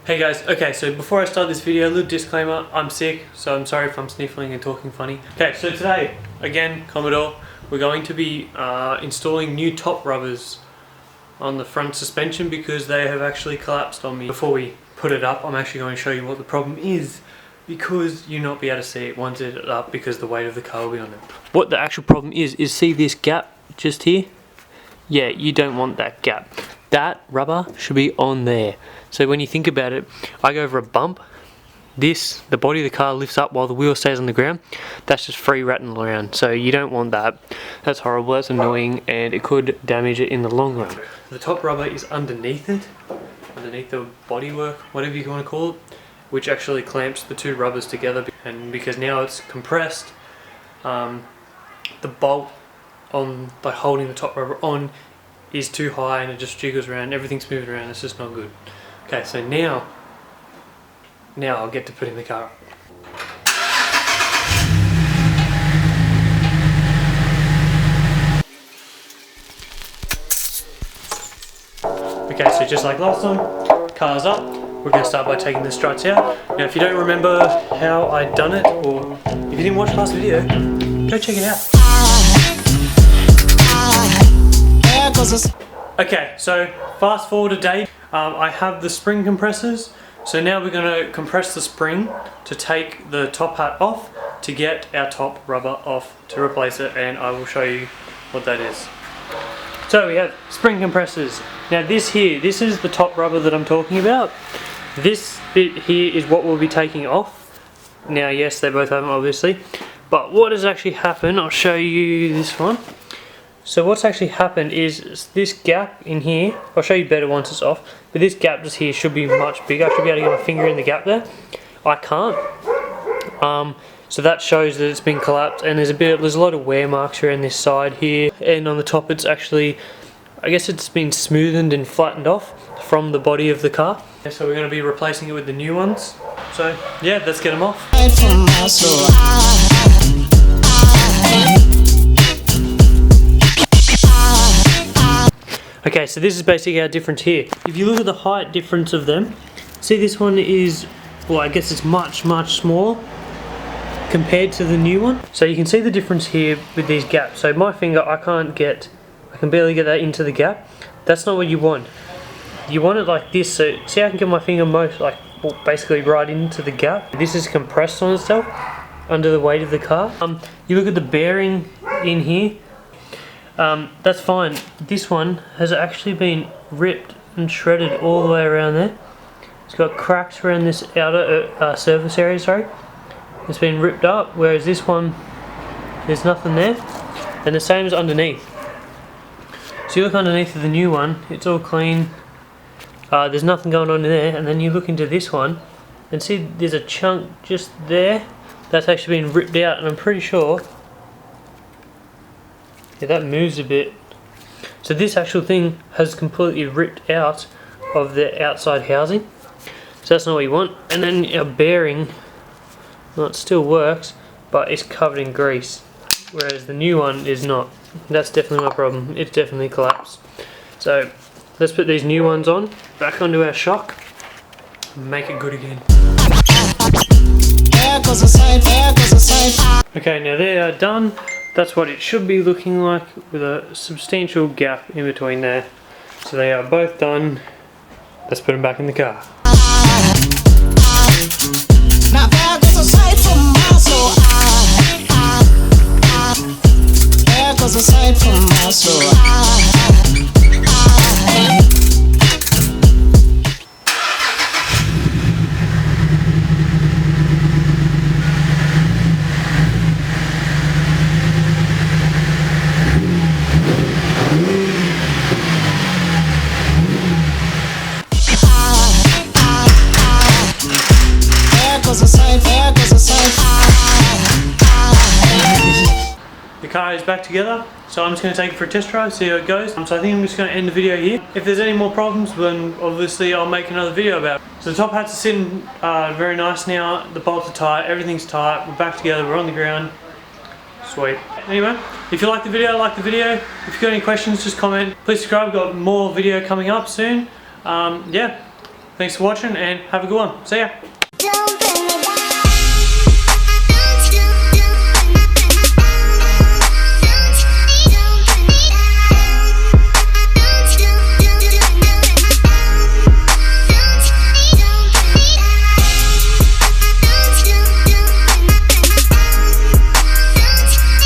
Hey guys, okay, so before I start this video, a little disclaimer, I'm sick, so I'm sorry if I'm sniffling and talking funny. Okay, so today, again, Commodore, we're going to be installing new top rubbers on the front suspension because they have actually collapsed on me. Before we put it up, I'm actually going to show you what the problem is because you'll not be able to see it once it's up because the weight of the car will be on it. What the actual problem is see this gap just here? Yeah, you don't want that gap. That rubber should be on there. So when you think about it, I go over a bump, the body of the car lifts up while the wheel stays on the ground. That's just free rattling around. So you don't want that. That's horrible, that's annoying, and it could damage it in the long run. The top rubber is underneath it, underneath the bodywork, whatever you want to call it, which actually clamps the two rubbers together. And because now it's compressed, the bolt on by holding the top rubber on is too high and it just jiggles around, everything's moving around, it's just not good. Okay, so now I'll get to putting the car up. Okay, so just like last time, car's up, we're going to start by taking the struts out. Now if you don't remember how I'd done it, or if you didn't watch last video, go check it out. Okay, so fast forward a day, I have the spring compressors, so now we're going to compress the spring to take the top hat off to get our top rubber off to replace it, and I will show you what that is. So we have spring compressors. Now this is the top rubber that I'm talking about. This bit here is what we'll be taking off. Now yes, they both have them obviously, but what has actually happened, I'll show you this one. So what's actually happened is this gap in here, I'll show you better once it's off, but this gap just here should be much bigger. I should be able to get my finger in the gap there. I can't. So that shows that it's been collapsed, and there's a lot of wear marks around this side here, and on the top it's actually, I guess it's been smoothened and flattened off from the body of the car. So we're going to be replacing it with the new ones. So yeah, let's get them off. Okay, so this is basically our difference here. If you look at the height difference of them, see this one is, well, I guess it's much smaller compared to the new one. So you can see the difference here with these gaps. So my finger, I can barely get that into the gap. That's not what you want. You want it like this, so see I can get my finger basically right into the gap. This is compressed on itself under the weight of the car. You look at the bearing in here, that's fine. This one has actually been ripped and shredded all the way around there. It's got cracks around this outer surface area, sorry. It's been ripped up, whereas this one, there's nothing there. And the same as underneath. So you look underneath of the new one, it's all clean. There's nothing going on in there, and then you look into this one, and see there's a chunk just there that's actually been ripped out, and I'm pretty sure, yeah, that moves a bit. So this actual thing has completely ripped out of the outside housing. So that's not what you want. And then our bearing, well, it still works, but it's covered in grease, whereas the new one is not. That's definitely my problem. It's definitely collapsed. So let's put these new ones on, back onto our shock, and make it good again. Okay, now they are done. That's what it should be looking like, with a substantial gap in between there. So they are both done. Let's put them back in the car. The car is back together, so I'm just going to take it for a test drive, see how it goes. So I think I'm just going to end the video here. If there's any more problems, then obviously I'll make another video about it. So the top hats are sitting very nice now, the bolts are tight, everything's tight, we're back together, we're on the ground. Sweet. Anyway, if you like the video, like the video. If you've got any questions, just comment. Please subscribe, we've got more video coming up soon. Yeah, Thanks for watching and have a good one. See ya.